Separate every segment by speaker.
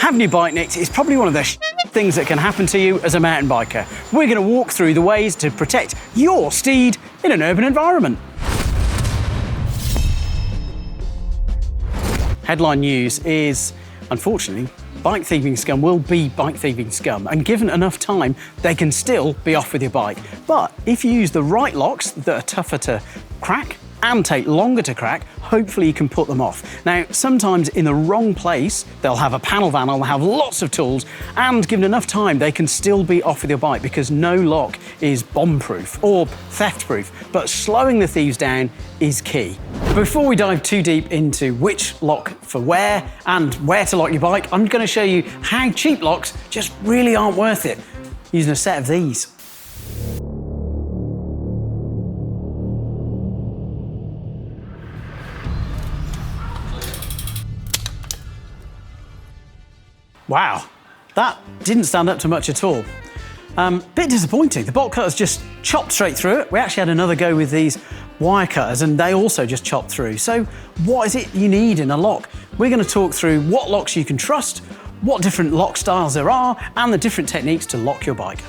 Speaker 1: Having your bike nicked is probably one of the things that can happen to you as a mountain biker. We're going to walk through the ways to protect your steed in an urban environment. Headline news is, unfortunately, bike thieving scum will be bike thieving scum, and given enough time, they can still be off with your bike. But if you use the right locks that are tougher to crack and take longer to crack, hopefully you can put them off. Now, sometimes in the wrong place, they'll have a panel van, they'll have lots of tools, and given enough time, they can still be off with your bike because no lock is bomb-proof or theft-proof, but slowing the thieves down is key. Before we dive too deep into which lock for where and where to lock your bike, I'm going to show you how cheap locks just really aren't worth it using a set of these. Wow, that didn't stand up to much at all. Bit disappointing. The bolt cutters just chopped straight through it. We actually had another go with these wire cutters and they also just chopped through. So what is it you need in a lock? We're going to talk through what locks you can trust, what different lock styles there are, and the different techniques to lock your bike.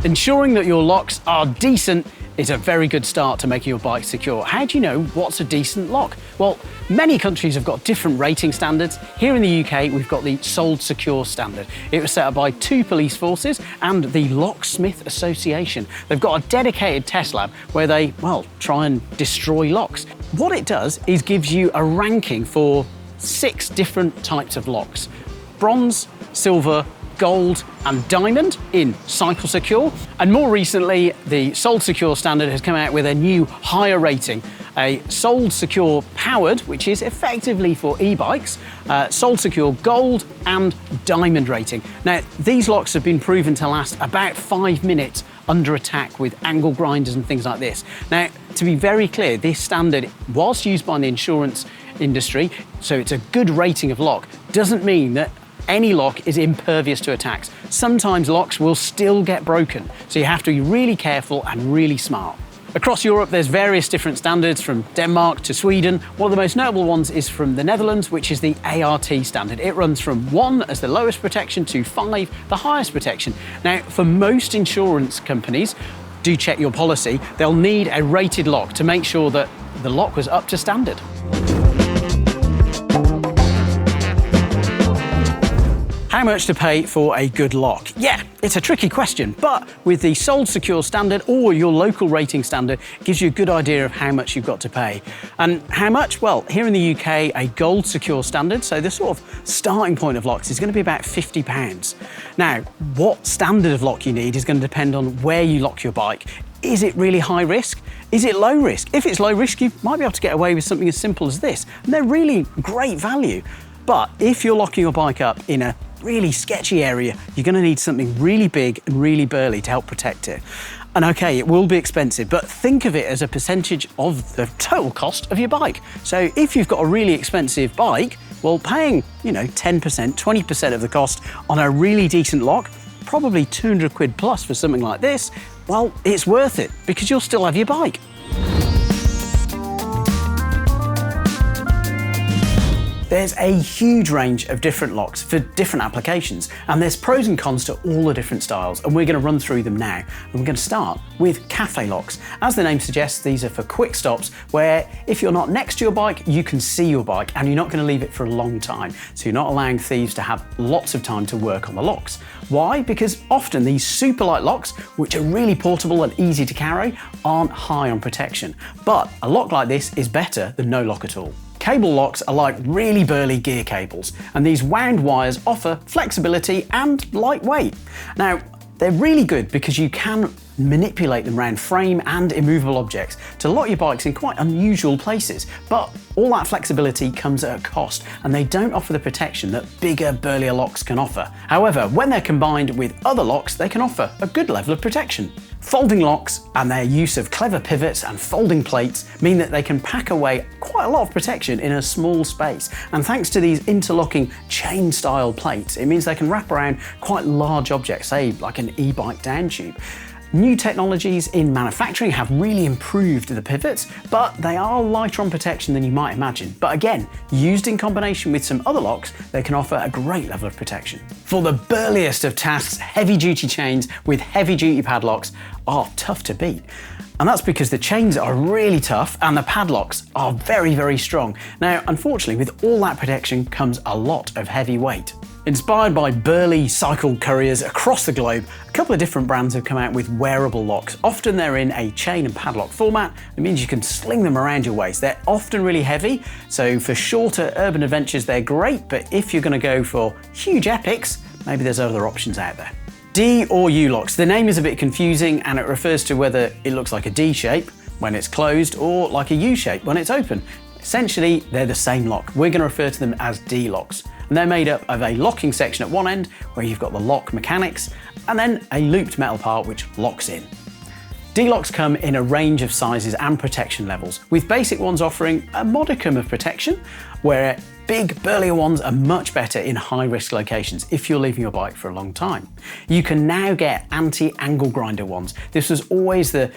Speaker 1: Ensuring that your locks are decent is a very good start to making your bike secure. How do you know what's a decent lock? Well, many countries have got different rating standards. Here in the UK, we've got the Sold Secure standard. It was set up by 2 police forces and the Locksmith Association. They've got a dedicated test lab where they, well, try and destroy locks. What it does is gives you a ranking for 6 different types of locks: bronze, silver, gold and diamond in Cycle Secure. And more recently, the Sold Secure standard has come out with a new higher rating, a Sold Secure Powered, which is effectively for e-bikes, Sold Secure Gold and Diamond rating. Now, these locks have been proven to last about 5 minutes under attack with angle grinders and things like this. Now, to be very clear, this standard, whilst used by the insurance industry, so it's a good rating of lock, doesn't mean that any lock is impervious to attacks. Sometimes locks will still get broken, so you have to be really careful and really smart. Across Europe, there's various different standards from Denmark to Sweden. One of the most notable ones is from the Netherlands, which is the ART standard. It runs from 1 as the lowest protection to 5, the highest protection. Now, for most insurance companies, do check your policy. They'll need a rated lock to make sure that the lock was up to standard. How much to pay for a good lock? Yeah, it's a tricky question, but with the Sold Secure standard or your local rating standard, it gives you a good idea of how much you've got to pay. And how much? Well, here in the UK, a Gold Secure standard, so the sort of starting point of locks is going to be about £50. Now, what standard of lock you need is going to depend on where you lock your bike. Is it really high risk? Is it low risk? If it's low risk, you might be able to get away with something as simple as this, and they're really great value. But if you're locking your bike up in a really sketchy area, you're going to need something really big and really burly to help protect it. And okay, it will be expensive, but think of it as a percentage of the total cost of your bike. So if you've got a really expensive bike, well, paying, 10%, 20% of the cost on a really decent lock, probably 200 quid plus for something like this, well, it's worth it because you'll still have your bike. There's a huge range of different locks for different applications, and there's pros and cons to all the different styles, and we're going to run through them now. And we're going to start with cafe locks. As the name suggests, these are for quick stops where if you're not next to your bike, you can see your bike and you're not going to leave it for a long time. So you're not allowing thieves to have lots of time to work on the locks. Why? Because often these super light locks, which are really portable and easy to carry, aren't high on protection. But a lock like this is better than no lock at all. Cable locks are like really burly gear cables, and these wound wires offer flexibility and lightweight. Now, they're really good because you can manipulate them around frame and immovable objects to lock your bikes in quite unusual places, but all that flexibility comes at a cost, and they don't offer the protection that bigger, burlier locks can offer. However, when they're combined with other locks, they can offer a good level of protection. Folding locks and their use of clever pivots and folding plates mean that they can pack away quite a lot of protection in a small space. And thanks to these interlocking chain-style plates, it means they can wrap around quite large objects, say like an e-bike down tube. New technologies in manufacturing have really improved the pivots, but they are lighter on protection than you might imagine. But again, used in combination with some other locks, they can offer a great level of protection. For the burliest of tasks, heavy-duty chains with heavy-duty padlocks are tough to beat. And that's because the chains are really tough and the padlocks are very, very strong. Now, unfortunately, with all that protection comes a lot of heavy weight. Inspired by burly cycle couriers across the globe, a couple of different brands have come out with wearable locks. Often they're in a chain and padlock format. It means you can sling them around your waist. They're often really heavy, so for shorter urban adventures they're great, but if you're going to go for huge epics, maybe there's other options out there. D or U locks. The name is a bit confusing and it refers to whether it looks like a D shape when it's closed or like a U shape when it's open. Essentially, they're the same lock. We're going to refer to them as D locks. And they're made up of a locking section at one end where you've got the lock mechanics and then a looped metal part which locks in. D-locks come in a range of sizes and protection levels, with basic ones offering a modicum of protection, where big, burlier ones are much better in high-risk locations if you're leaving your bike for a long time. You can now get anti-angle grinder ones. This was always the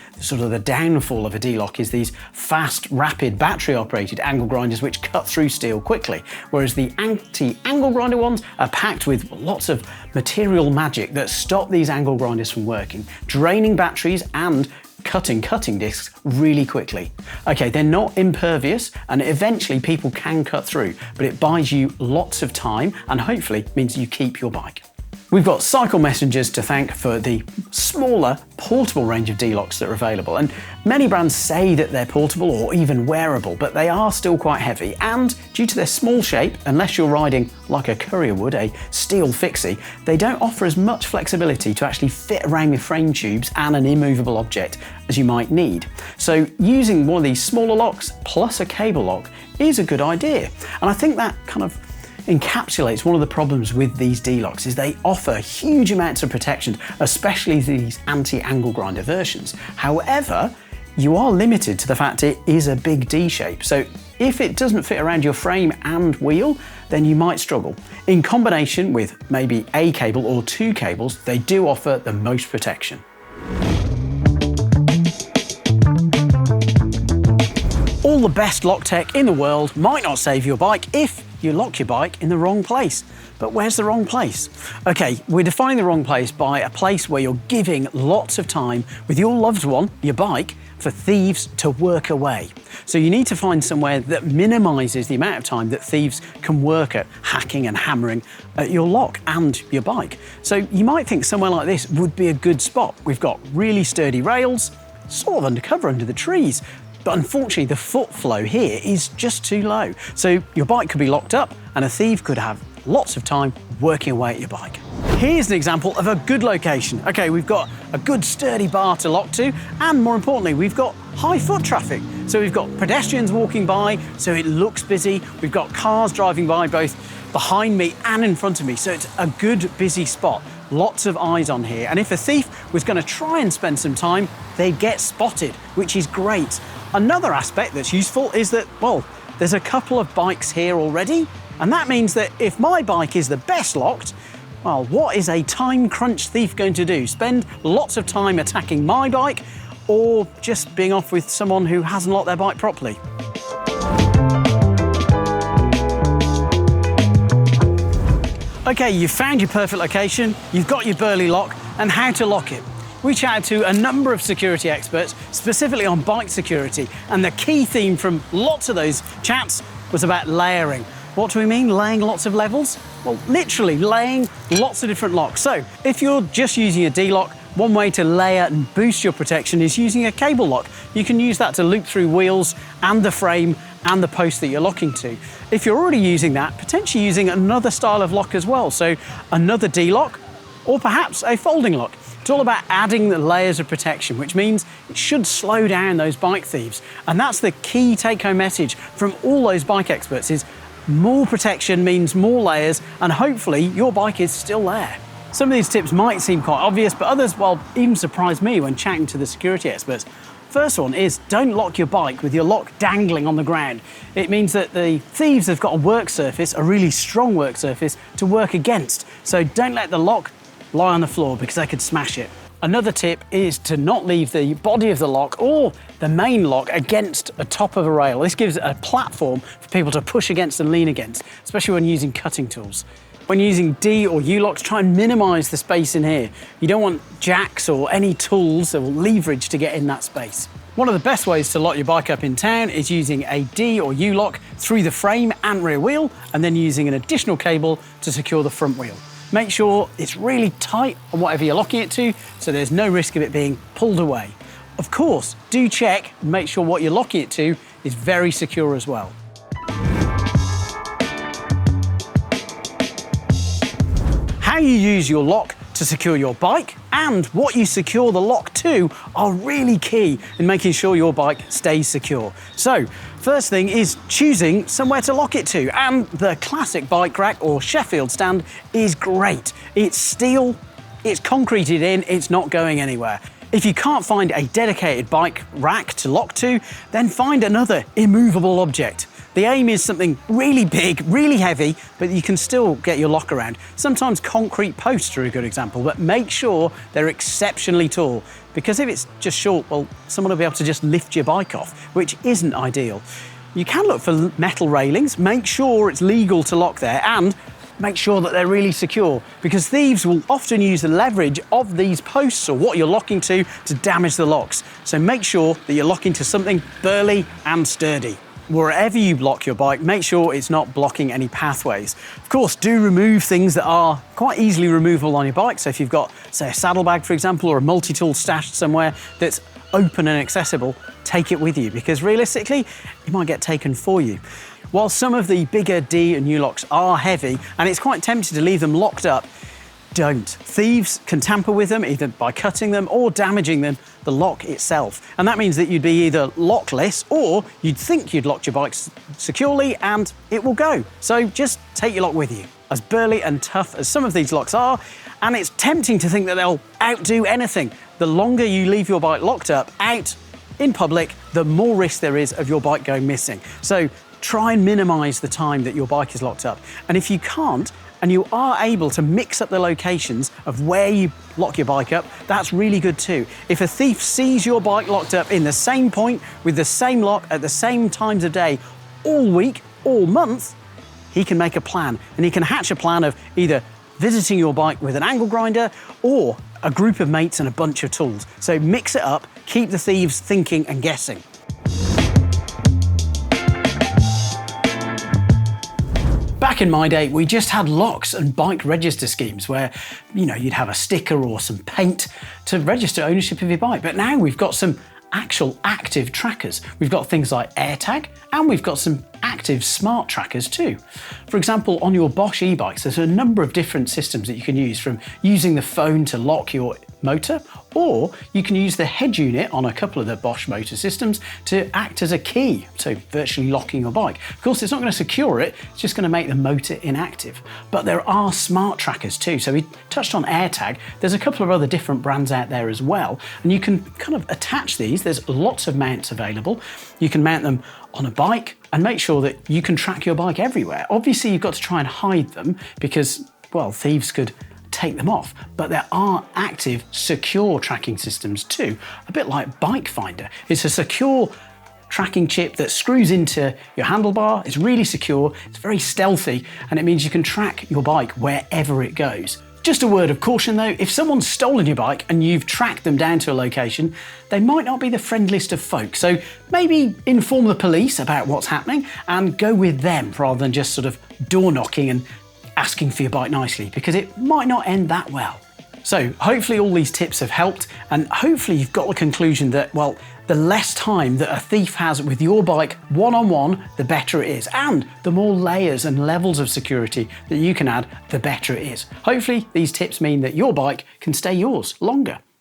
Speaker 1: downfall of a D-lock, is these fast, rapid, battery-operated angle grinders which cut through steel quickly, whereas the anti-angle grinder ones are packed with lots of material magic that stop these angle grinders from working, draining batteries and cutting discs really quickly. Okay, they're not impervious and eventually people can cut through, but it buys you lots of time and hopefully means you keep your bike. We've got Cycle Messengers to thank for the smaller, portable range of D-locks that are available, and many brands say that they're portable or even wearable, but they are still quite heavy, and due to their small shape, unless you're riding like a courier would, a steel fixie, they don't offer as much flexibility to actually fit around your frame tubes and an immovable object as you might need. So using one of these smaller locks plus a cable lock is a good idea, and I think that kind of encapsulates one of the problems with these D-locks is they offer huge amounts of protection, especially these anti-angle grinder versions. However, you are limited to the fact it is a big D shape, so if it doesn't fit around your frame and wheel, then you might struggle. In combination with maybe a cable or two cables, they do offer the most protection. All the best lock tech in the world might not save your bike if you lock your bike in the wrong place. But where's the wrong place? Okay, we're defining the wrong place by a place where you're giving lots of time with your loved one, your bike, for thieves to work away. So you need to find somewhere that minimises the amount of time that thieves can work at hacking and hammering at your lock and your bike. So you might think somewhere like this would be a good spot. We've got really sturdy rails, sort of undercover under the trees, but unfortunately the foot flow here is just too low. So your bike could be locked up and a thief could have lots of time working away at your bike. Here's an example of a good location. Okay, we've got a good sturdy bar to lock to, and more importantly, we've got high foot traffic. So we've got pedestrians walking by, so it looks busy. We've got cars driving by both behind me and in front of me, so it's a good busy spot. Lots of eyes on here, and if a thief was going to try and spend some time, they'd get spotted, which is great. Another aspect that's useful is that, well, there's a couple of bikes here already, and that means that if my bike is the best locked, well, what is a time crunch thief going to do? Spend lots of time attacking my bike or just being off with someone who hasn't locked their bike properly? Okay, you've found your perfect location, you've got your burly lock, and how to lock it. We chatted to a number of security experts, specifically on bike security, and the key theme from lots of those chats was about layering. What do we mean, laying lots of levels? Well, literally laying lots of different locks. So if you're just using a D-lock, one way to layer and boost your protection is using a cable lock. You can use that to loop through wheels and the frame and the post that you're locking to. If you're already using that, potentially using another style of lock as well, so another D-lock or perhaps a folding lock. It's all about adding the layers of protection, which means it should slow down those bike thieves. And that's the key take-home message from all those bike experts is more protection means more layers, and hopefully your bike is still there. Some of these tips might seem quite obvious, but others, well, even surprised me when chatting to the security experts. First one is don't lock your bike with your lock dangling on the ground. It means that the thieves have got a work surface, a really strong work surface, to work against. So don't let the lock lie on the floor because they could smash it. Another tip is to not leave the body of the lock or the main lock against a top of a rail. This gives a platform for people to push against and lean against, especially when using cutting tools. When using D or U locks, try and minimize the space in here. You don't want jacks or any tools or leverage to get in that space. One of the best ways to lock your bike up in town is using a D or U lock through the frame and rear wheel, and then using an additional cable to secure the front wheel. Make sure it's really tight on whatever you're locking it to, so there's no risk of it being pulled away. Of course, do check and make sure what you're locking it to is very secure as well. How you use your lock to secure your bike and what you secure the lock to are really key in making sure your bike stays secure. So, first thing is choosing somewhere to lock it to, and the classic bike rack or Sheffield stand is great. It's steel, it's concreted in, it's not going anywhere. If you can't find a dedicated bike rack to lock to, then find another immovable object. The aim is something really big, really heavy, but you can still get your lock around. Sometimes concrete posts are a good example, but make sure they're exceptionally tall, because if it's just short, well, someone will be able to just lift your bike off, which isn't ideal. You can look for metal railings, make sure it's legal to lock there, and make sure that they're really secure, because thieves will often use the leverage of these posts or what you're locking to damage the locks. So make sure that you're locking to something burly and sturdy. Wherever you lock your bike, make sure it's not blocking any pathways. Of course, do remove things that are quite easily removable on your bike. So if you've got, say, a saddlebag, for example, or a multi-tool stashed somewhere that's open and accessible, take it with you, because realistically, it might get taken for you. While some of the bigger D and U locks are heavy, and it's quite tempting to leave them locked up, don't. Thieves can tamper with them either by cutting them or damaging them, the lock itself. And that means that you'd be either lockless or you'd think you'd locked your bike securely and it will go. So just take your lock with you. As burly and tough as some of these locks are, and it's tempting to think that they'll outdo anything, the longer you leave your bike locked up out in public, the more risk there is of your bike going missing. So try and minimize the time that your bike is locked up. And if you can't, and you are able to mix up the locations of where you lock your bike up, that's really good too. If a thief sees your bike locked up in the same point with the same lock at the same times of day all week, all month, he can make a plan, and he can hatch a plan of either visiting your bike with an angle grinder or a group of mates and a bunch of tools. So mix it up, keep the thieves thinking and guessing. Back in my day, we just had locks and bike register schemes where, you'd have a sticker or some paint to register ownership of your bike. But now we've got some actual active trackers. We've got things like AirTag, and we've got some active smart trackers too. For example, on your Bosch e-bikes, there's a number of different systems that you can use, from using the phone to lock your motor, or you can use the head unit on a couple of the Bosch motor systems to act as a key, so virtually locking your bike. Of course, it's not going to secure it, it's just going to make the motor inactive. But there are smart trackers too. So we touched on AirTag. There's a couple of other different brands out there as well, and you can kind of attach these. There's lots of mounts available. You can mount them on a bike and make sure that you can track your bike everywhere. Obviously, you've got to try and hide them because, well, thieves could take them off, but there are active secure tracking systems too, a bit like Bike Finder. It's a secure tracking chip that screws into your handlebar. It's really secure, it's very stealthy, and it means you can track your bike wherever it goes. Just a word of caution though, if someone's stolen your bike and you've tracked them down to a location, they might not be the friendliest of folk. So maybe inform the police about what's happening and go with them rather than just sort of door knocking and asking for your bike nicely, because it might not end that well. So hopefully all these tips have helped, and hopefully you've got the conclusion that, well, the less time that a thief has with your bike one-on-one, the better it is. And the more layers and levels of security that you can add, the better it is. Hopefully these tips mean that your bike can stay yours longer.